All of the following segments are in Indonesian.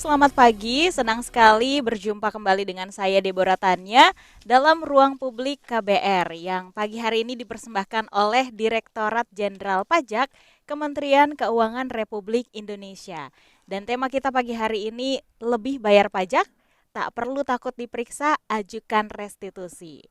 selamat pagi. Senang sekali berjumpa kembali dengan saya Deborah Tanya dalam Ruang Publik KBR yang pagi hari ini dipersembahkan oleh Direktorat Jenderal Pajak Kementerian Keuangan Republik Indonesia. Dan tema kita pagi hari ini lebih bayar pajak, tak perlu takut diperiksa, ajukan restitusi.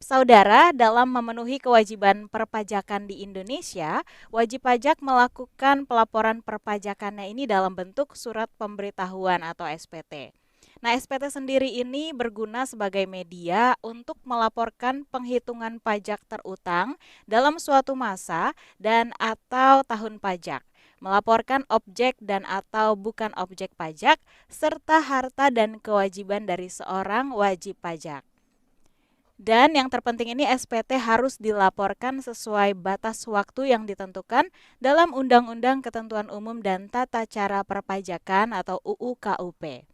Saudara, dalam memenuhi kewajiban perpajakan di Indonesia, wajib pajak melakukan pelaporan perpajakannya ini dalam bentuk surat pemberitahuan atau SPT. Nah, SPT sendiri ini berguna sebagai media untuk melaporkan penghitungan pajak terutang dalam suatu masa dan atau tahun pajak, melaporkan objek dan atau bukan objek pajak, serta harta dan kewajiban dari seorang wajib pajak. Dan yang terpenting ini SPT harus dilaporkan sesuai batas waktu yang ditentukan dalam Undang-Undang Ketentuan Umum dan Tata Cara Perpajakan atau UU KUP.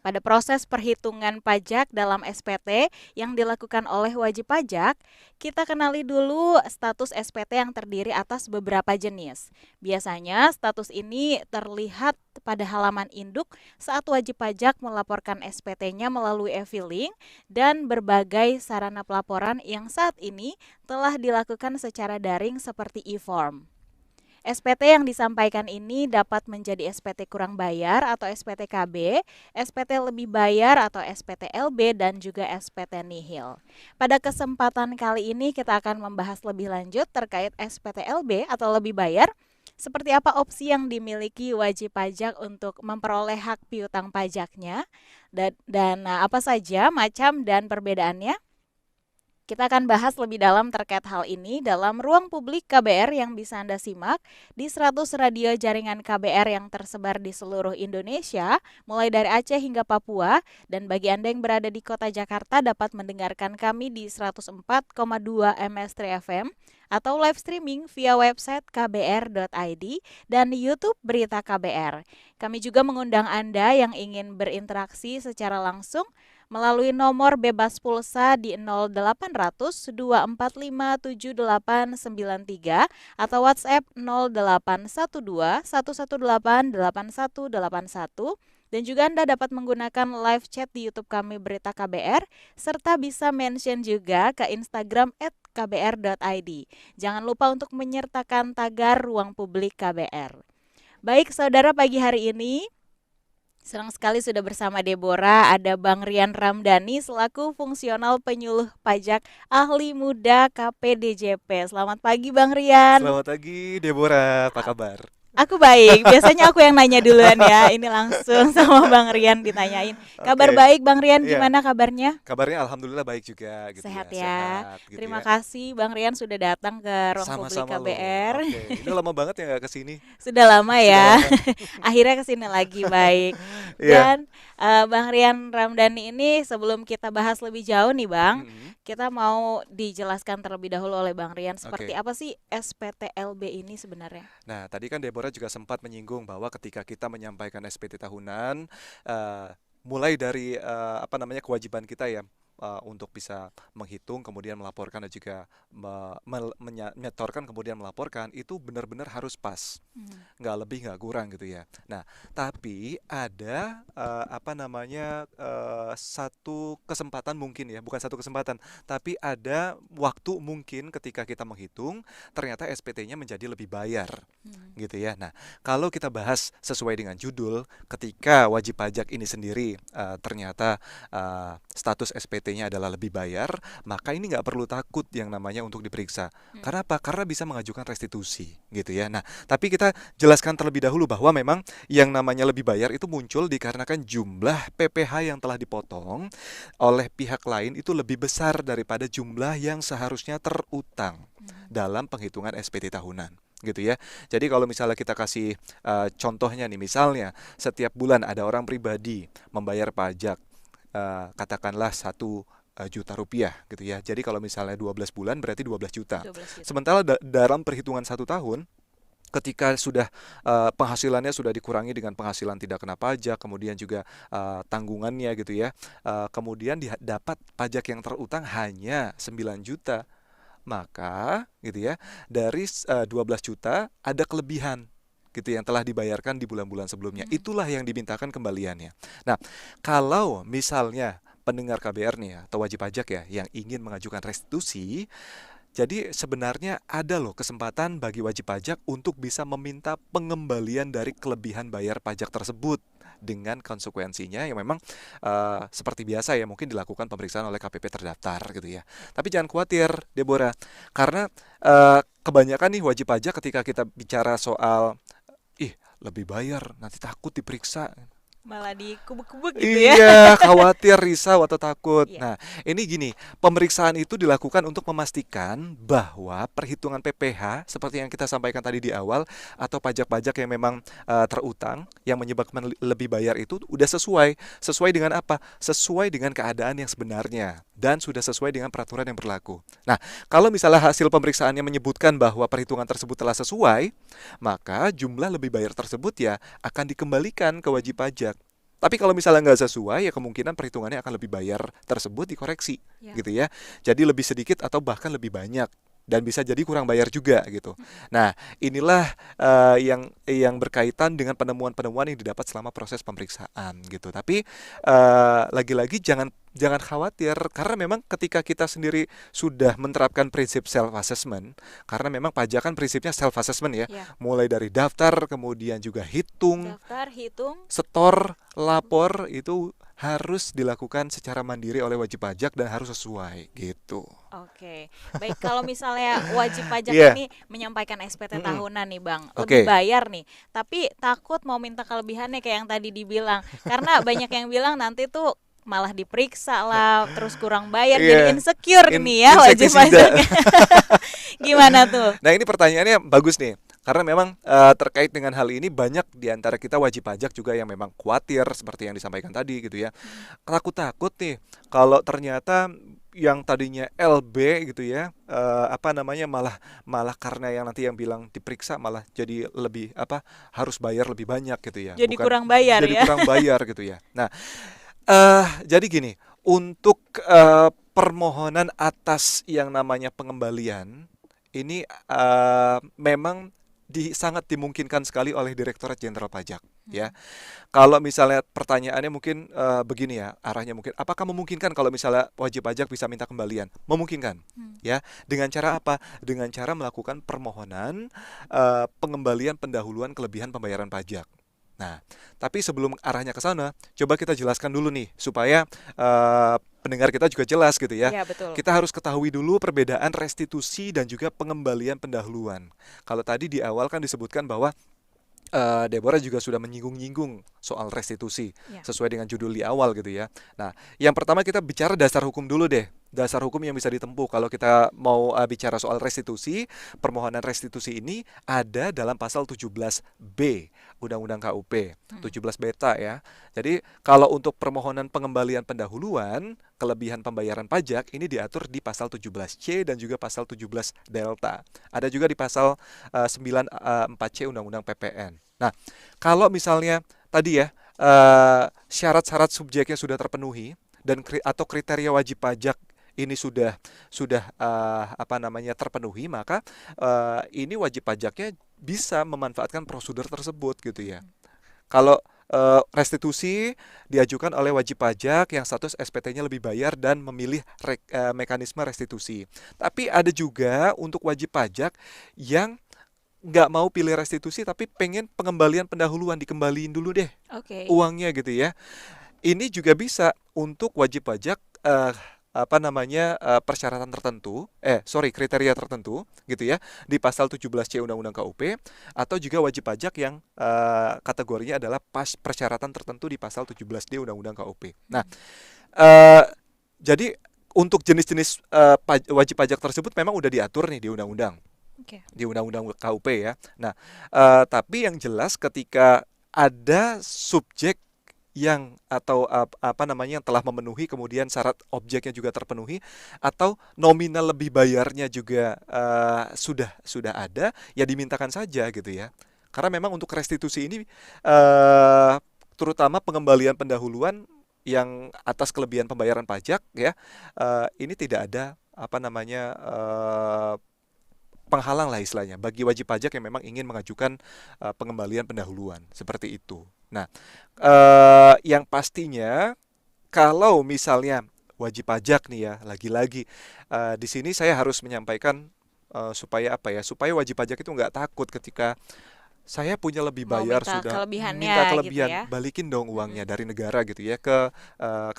Pada proses perhitungan pajak dalam SPT yang dilakukan oleh wajib pajak, kita kenali dulu status SPT yang terdiri atas beberapa jenis. Biasanya status ini terlihat pada halaman induk saat wajib pajak melaporkan SPT-nya melalui e-filing dan berbagai sarana pelaporan yang saat ini telah dilakukan secara daring seperti e-form. SPT yang disampaikan ini dapat menjadi SPT kurang bayar atau SPT KB, SPT lebih bayar atau SPT LB, dan juga SPT nihil. Pada kesempatan kali ini kita akan membahas lebih lanjut terkait SPT LB atau lebih bayar, seperti apa opsi yang dimiliki wajib pajak untuk memperoleh hak piutang pajaknya, dan apa saja macam dan perbedaannya. Kita akan bahas lebih dalam terkait hal ini dalam Ruang Publik KBR yang bisa Anda simak di 100 radio jaringan KBR yang tersebar di seluruh Indonesia, mulai dari Aceh hingga Papua, dan bagi Anda yang berada di kota Jakarta dapat mendengarkan kami di 104,2 MS3 FM atau live streaming via website kbr.id dan YouTube Berita KBR. Kami juga mengundang Anda yang ingin berinteraksi secara langsung melalui nomor bebas pulsa di 0800 245 7893 atau WhatsApp 0812 118 8181, dan juga Anda dapat menggunakan live chat di YouTube kami Berita KBR serta bisa mention juga ke Instagram @kbr.id. Jangan lupa untuk menyertakan tagar Ruang Publik KBR. Baik saudara, pagi hari ini senang sekali sudah bersama Deborah, ada Bang Rian Ramdhani selaku fungsional penyuluh pajak ahli muda KPDJP. Selamat pagi Bang Rian. Selamat pagi Deborah, apa kabar? Aku baik, biasanya aku yang nanya duluan ya, ini langsung sama Bang Rian ditanyain. Kabar Oke, baik Bang Rian, iya. gimana kabarnya? Kabarnya alhamdulillah baik juga gitu ya, Sehat ya. sehat gitu Terima ya. kasih Bang Rian sudah datang ke Ruang Publik Sama-sama loh. KBR. Oke, ini lama banget ya nggak kesini. Sudah lama Sudah ya. lama. Akhirnya kesini lagi, baik. Iya. Dan Bang Rian Ramdhani ini sebelum kita bahas lebih jauh nih Bang, Mm-mm. kita mau dijelaskan terlebih dahulu oleh Bang Rian seperti Oke. apa sih SPTLB ini sebenarnya? Nah, tadi kan Deborah juga sempat menyinggung bahwa ketika kita menyampaikan SPT tahunan, eh, mulai dari apa namanya kewajiban kita ya, untuk bisa menghitung kemudian melaporkan dan juga menyetorkan kemudian melaporkan itu benar-benar harus pas, Hmm. nggak lebih nggak kurang gitu ya. Nah, tapi ada apa namanya satu kesempatan mungkin ya, bukan satu kesempatan, tapi ada waktu mungkin ketika kita menghitung ternyata SPT-nya menjadi lebih bayar Hmm. gitu ya. Nah, kalau kita bahas sesuai dengan judul, ketika wajib pajak ini sendiri ternyata status SPT-nya adalah lebih bayar, maka ini nggak perlu takut yang namanya untuk diperiksa. Hmm. Karena apa? Karena bisa mengajukan restitusi gitu ya. Nah, tapi kita jelaskan terlebih dahulu bahwa memang yang namanya lebih bayar itu muncul dikarenakan jumlah PPh yang telah dipotong oleh pihak lain itu lebih besar daripada jumlah yang seharusnya terutang Hmm. dalam penghitungan SPT tahunan gitu ya. Jadi kalau misalnya kita kasih contohnya nih, misalnya setiap bulan ada orang pribadi membayar pajak katakanlah 1 juta rupiah gitu ya. Jadi kalau misalnya 12 bulan berarti 12 juta. 12 juta. Sementara dalam perhitungan 1 tahun, ketika sudah penghasilannya sudah dikurangi dengan penghasilan tidak kena pajak, kemudian juga tanggungannya gitu ya, kemudian dapat pajak yang terutang hanya 9 juta, maka gitu ya, dari 12 juta ada kelebihan gitu yang telah dibayarkan di bulan-bulan sebelumnya. Itulah yang dimintakan kembaliannya. Nah, kalau misalnya pendengar KBR nih ya, atau wajib pajak ya yang ingin mengajukan restitusi, jadi sebenarnya ada loh kesempatan bagi wajib pajak untuk bisa meminta pengembalian dari kelebihan bayar pajak tersebut dengan konsekuensinya yang memang seperti biasa ya mungkin dilakukan pemeriksaan oleh KPP terdaftar gitu ya. Tapi jangan khawatir Deborah, karena kebanyakan nih wajib pajak ketika kita bicara soal lebih bayar nanti takut diperiksa. Malah dikubuk-kubuk gitu ya. Iya, khawatir, risau atau takut. Iya. Nah, ini gini, pemeriksaan itu dilakukan untuk memastikan bahwa perhitungan PPh seperti yang kita sampaikan tadi di awal atau pajak-pajak yang memang terutang yang menyebabkan lebih bayar itu udah sesuai. Sesuai dengan apa? Sesuai dengan keadaan yang sebenarnya dan sudah sesuai dengan peraturan yang berlaku. Nah, kalau misalnya hasil pemeriksaannya menyebutkan bahwa perhitungan tersebut telah sesuai, maka jumlah lebih bayar tersebut ya akan dikembalikan ke wajib pajak. Tapi kalau misalnya nggak sesuai, ya kemungkinan perhitungannya akan lebih bayar tersebut dikoreksi, Ya. gitu ya. Jadi lebih sedikit atau bahkan lebih banyak dan bisa jadi kurang bayar juga gitu. Nah, inilah yang berkaitan dengan penemuan-penemuan yang didapat selama proses pemeriksaan gitu. Tapi lagi-lagi jangan khawatir karena memang ketika kita sendiri sudah menerapkan prinsip self assessment, karena memang pajak kan prinsipnya self assessment ya, Ya. mulai dari daftar kemudian juga hitung, Daftar, hitung. setor, lapor itu harus dilakukan secara mandiri oleh wajib pajak dan harus sesuai gitu. Oke, baik kalau misalnya wajib pajak Iya. ini menyampaikan SPT Mm-mm. tahunan nih Bang, Oke. lebih bayar nih, tapi takut mau minta kelebihannya kayak yang tadi dibilang, karena banyak yang bilang nanti tuh malah diperiksa lah, terus kurang bayar, jadi Iya. insecure nih ya wajib Insektisida. pajaknya. Gimana tuh? Nah, ini pertanyaannya bagus nih. Karena memang terkait dengan hal ini banyak di antara kita wajib pajak juga yang memang khawatir seperti yang disampaikan tadi gitu ya. Takut-takut nih kalau ternyata yang tadinya LB gitu ya, malah karena yang nanti yang bilang diperiksa malah jadi lebih harus bayar lebih banyak gitu ya. Jadi Bukan kurang bayar jadi ya? kurang bayar gitu ya. Nah, jadi gini, untuk permohonan atas yang namanya pengembalian ini memang sangat dimungkinkan sekali oleh Direktorat Jenderal Pajak ya. Kalau misalnya pertanyaannya mungkin begini ya, arahnya mungkin apakah memungkinkan kalau misalnya wajib pajak bisa minta kembalian? Memungkinkan ya. Dengan cara apa? Dengan cara melakukan permohonan pengembalian pendahuluan kelebihan pembayaran pajak. Nah, tapi sebelum arahnya ke sana, coba kita jelaskan dulu nih supaya pendengar kita juga jelas gitu ya. Iya, betul. Kita harus ketahui dulu perbedaan restitusi dan juga pengembalian pendahuluan. Kalau tadi di awal kan disebutkan bahwa Deborah juga sudah menyinggung-nyinggung soal restitusi Ya. sesuai dengan judul di awal gitu ya. Nah, yang pertama kita bicara dasar hukum dulu deh. Dasar hukum yang bisa ditempuh kalau kita mau bicara soal restitusi, permohonan restitusi ini ada dalam pasal 17B Undang-Undang KUP, 17 beta ya. Jadi kalau untuk permohonan pengembalian pendahuluan kelebihan pembayaran pajak ini diatur di pasal 17C dan juga pasal 17 delta. Ada juga di pasal 94C Undang-Undang PPN. Nah, kalau misalnya tadi ya syarat-syarat subjeknya sudah terpenuhi dan atau kriteria wajib pajak ini sudah terpenuhi, maka ini wajib pajaknya bisa memanfaatkan prosedur tersebut gitu ya. Kalau restitusi diajukan oleh wajib pajak yang status SPT-nya lebih bayar dan memilih mekanisme restitusi. Tapi ada juga untuk wajib pajak yang nggak mau pilih restitusi tapi pengen pengembalian pendahuluan, dikembaliin dulu deh Oke. uangnya gitu ya. Ini juga bisa untuk wajib pajak persyaratan tertentu, kriteria tertentu gitu ya di pasal 17C Undang-Undang KUP atau juga wajib pajak yang kategorinya adalah persyaratan tertentu di pasal 17D Undang-Undang KUP. Nah, jadi untuk jenis-jenis wajib pajak tersebut memang udah diatur nih di undang-undang. Oke. Di Undang-Undang KUP ya. Nah, tapi yang jelas ketika ada subjek yang atau yang telah memenuhi kemudian syarat objeknya juga terpenuhi atau nominal lebih bayarnya juga sudah ada, ya dimintakan saja gitu ya. Karena memang untuk restitusi ini terutama pengembalian pendahuluan yang atas kelebihan pembayaran pajak ya, ini tidak ada penghalang lah istilahnya bagi wajib pajak yang memang ingin mengajukan pengembalian pendahuluan seperti itu. Nah, yang pastinya kalau misalnya wajib pajak nih ya, lagi-lagi di sini saya harus menyampaikan supaya apa ya, supaya wajib pajak itu nggak takut ketika saya punya lebih Mau bayar minta sudah kelebihannya minta gitu kelebihan, ya. balikin dong Mm-mm. uangnya dari negara gitu ya ke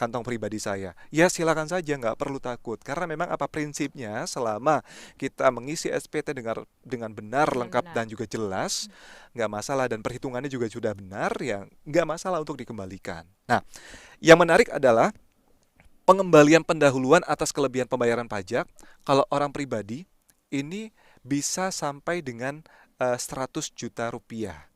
kantong pribadi saya. Ya silakan saja, nggak perlu takut. Karena memang apa prinsipnya selama kita mengisi SPT dengan benar, Dengan lengkap benar. dan juga jelas, nggak masalah dan perhitungannya juga sudah benar, ya nggak masalah untuk dikembalikan. Nah, yang menarik adalah pengembalian pendahuluan atas kelebihan pembayaran pajak kalau orang pribadi ini bisa sampai dengan 100 juta rupiah.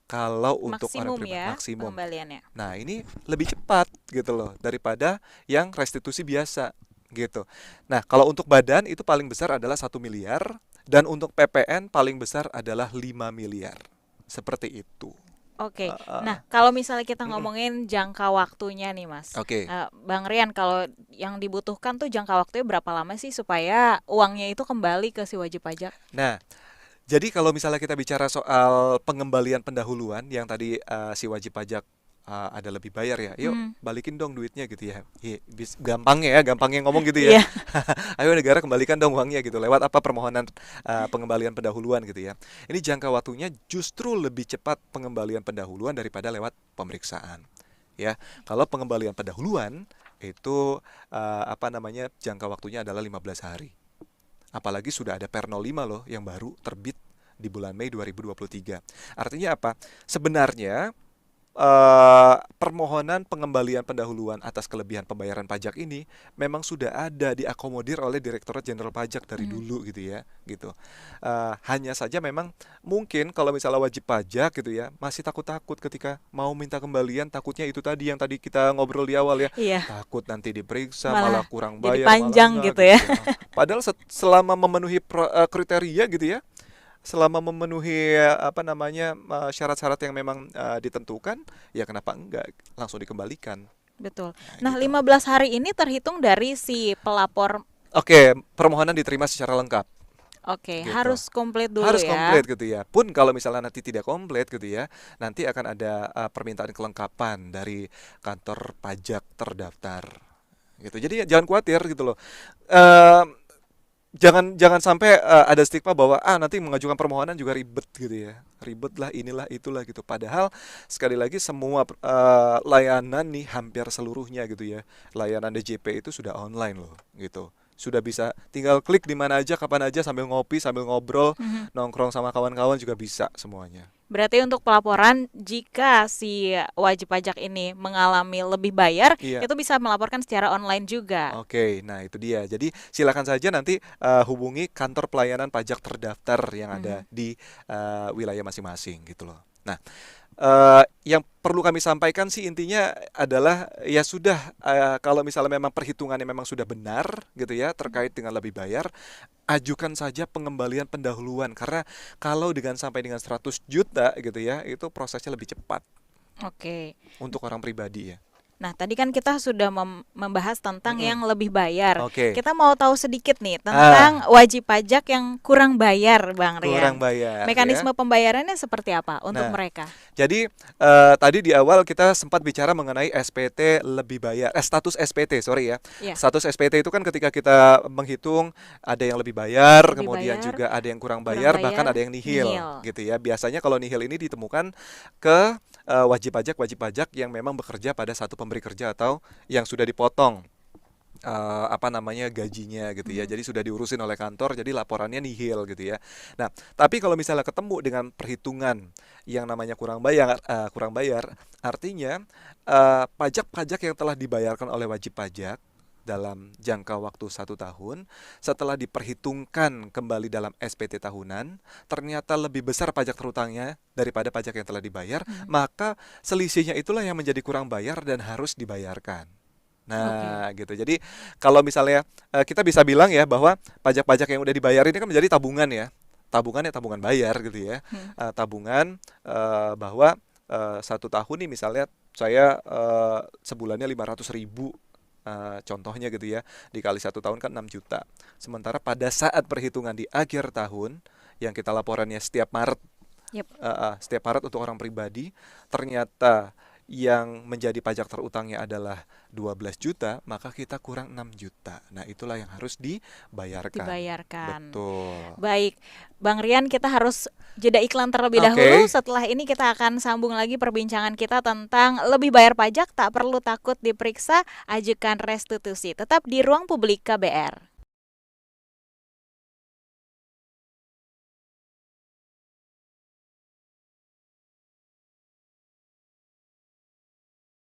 Kalau untuk orang Maksimum pribadi ya maksimum. pengembaliannya. Nah, ini lebih cepat gitu loh daripada yang restitusi biasa gitu. Nah, kalau untuk badan itu paling besar adalah 1 miliar dan untuk PPN paling besar adalah 5 miliar. Seperti itu. Oke, Uh, nah kalau misalnya kita mm-mm. ngomongin jangka waktunya nih Mas, Oke. Bang Rian, kalau yang dibutuhkan tuh jangka waktunya berapa lama sih supaya uangnya itu kembali ke si wajib pajak? Nah, jadi kalau misalnya kita bicara soal pengembalian pendahuluan yang tadi si wajib pajak ada lebih bayar ya, yuk Hmm, balikin dong duitnya gitu ya. Gampangnya ya, gampangnya ngomong gitu ya. iya, Ayo negara kembalikan dong uangnya gitu. Lewat apa permohonan pengembalian pendahuluan gitu ya. Ini jangka waktunya justru lebih cepat pengembalian pendahuluan daripada lewat pemeriksaan. Ya, kalau pengembalian pendahuluan itu apa namanya jangka waktunya adalah 15 hari. Apalagi sudah ada Per 05 loh yang baru terbit di bulan Mei 2023. Artinya apa? Sebenarnya permohonan pengembalian pendahuluan atas kelebihan pembayaran pajak ini memang sudah ada diakomodir oleh Direktorat Jenderal Pajak dari mhm, dulu gitu ya, gitu. Hanya saja memang mungkin kalau misalnya wajib pajak gitu ya, masih takut-takut ketika mau minta kembalian, takutnya itu tadi yang tadi kita ngobrol di awal ya, iya, takut nanti diperiksa malah malah kurang jadi bayar malah panjang enggak gitu gitu ya. ya. Padahal selama memenuhi kriteria gitu ya, selama memenuhi apa namanya syarat-syarat yang memang ditentukan, ya kenapa enggak langsung dikembalikan. Betul. Nah, Nah, gitu. 15 hari ini terhitung dari si pelapor. Oke, permohonan diterima secara lengkap Oke, gitu. harus komplit dulu Harus ya. komplit gitu ya. Pun kalau misalnya nanti tidak komplit gitu ya, nanti akan ada permintaan kelengkapan dari kantor pajak terdaftar gitu. Jadi ya jangan khawatir gitu loh. Eh, jangan jangan sampai ada stigma bahwa nanti mengajukan permohonan juga ribet gitu ya, ribet lah inilah itulah gitu, padahal sekali lagi semua layanan nih hampir seluruhnya gitu ya, layanan DJP itu sudah online loh gitu, sudah bisa tinggal klik di mana aja kapan aja sambil ngopi sambil ngobrol Mhm. nongkrong sama kawan-kawan juga bisa semuanya. Berarti untuk pelaporan jika si wajib pajak ini mengalami lebih bayar, Iya. itu bisa melaporkan secara online juga. Oke, nah itu dia. Jadi silakan saja nanti hubungi kantor pelayanan pajak terdaftar yang ada Mhm. di wilayah masing-masing gitu loh. Nah, yang perlu kami sampaikan sih intinya adalah ya sudah kalau misalnya memang perhitungannya memang sudah benar gitu ya terkait dengan lebih bayar, ajukan saja pengembalian pendahuluan karena kalau dengan sampai dengan 100 juta gitu ya, itu prosesnya lebih cepat Oke. untuk orang pribadi ya. Nah, tadi kan kita sudah membahas tentang Mm-mm. yang lebih bayar. Oke. Kita mau tahu sedikit nih Ah, tentang wajib pajak yang kurang bayar, Bang kurang Rian. bayar ya. Mekanisme pembayarannya seperti apa untuk Nah, mereka? jadi tadi di awal kita sempat bicara mengenai SPT lebih bayar, status SPT, sorry ya. Ya, Status SPT itu kan ketika kita menghitung ada yang lebih bayar, lebih kemudian bayar, juga ada yang kurang kurang bayar, bahkan ada bayar, yang nihil nihil. gitu ya. Biasanya kalau nihil ini ditemukan ke wajib pajak yang memang bekerja pada satu pemberi kerja atau yang sudah dipotong apa namanya gajinya gitu ya. Mhm. Jadi sudah diurusin oleh kantor, jadi laporannya nihil gitu ya. Nah, tapi kalau misalnya ketemu dengan perhitungan yang namanya kurang bayar, artinya pajak-pajak yang telah dibayarkan oleh wajib pajak dalam jangka waktu 1 tahun setelah diperhitungkan kembali dalam SPT tahunan ternyata lebih besar pajak terutangnya daripada pajak yang telah dibayar, Mhm. maka selisihnya itulah yang menjadi kurang bayar dan harus dibayarkan. Oke. Nah, gitu. Jadi kalau misalnya kita bisa bilang ya bahwa pajak-pajak yang udah dibayar ini kan menjadi tabungan ya. Tabungan ya tabungan bayar gitu ya. Hmm. Tabungan bahwa 1 tahun nih misalnya saya sebulannya 500.000 contohnya gitu ya, dikali 1 tahun kan 6 juta. Sementara pada saat perhitungan di akhir tahun, yang kita laporannya setiap Maret, Yep. setiap Maret untuk orang pribadi, ternyata yang menjadi pajak terutangnya adalah 12 juta, maka kita kurang 6 juta. Nah, itulah yang harus dibayarkan. Dibayarkan. Betul. Baik, Bang Rian, kita harus jeda iklan terlebih Oke. dahulu. Setelah ini kita akan sambung lagi perbincangan kita tentang lebih bayar pajak, tak perlu takut diperiksa, ajukan restitusi. Tetap di Ruang Publik KBR.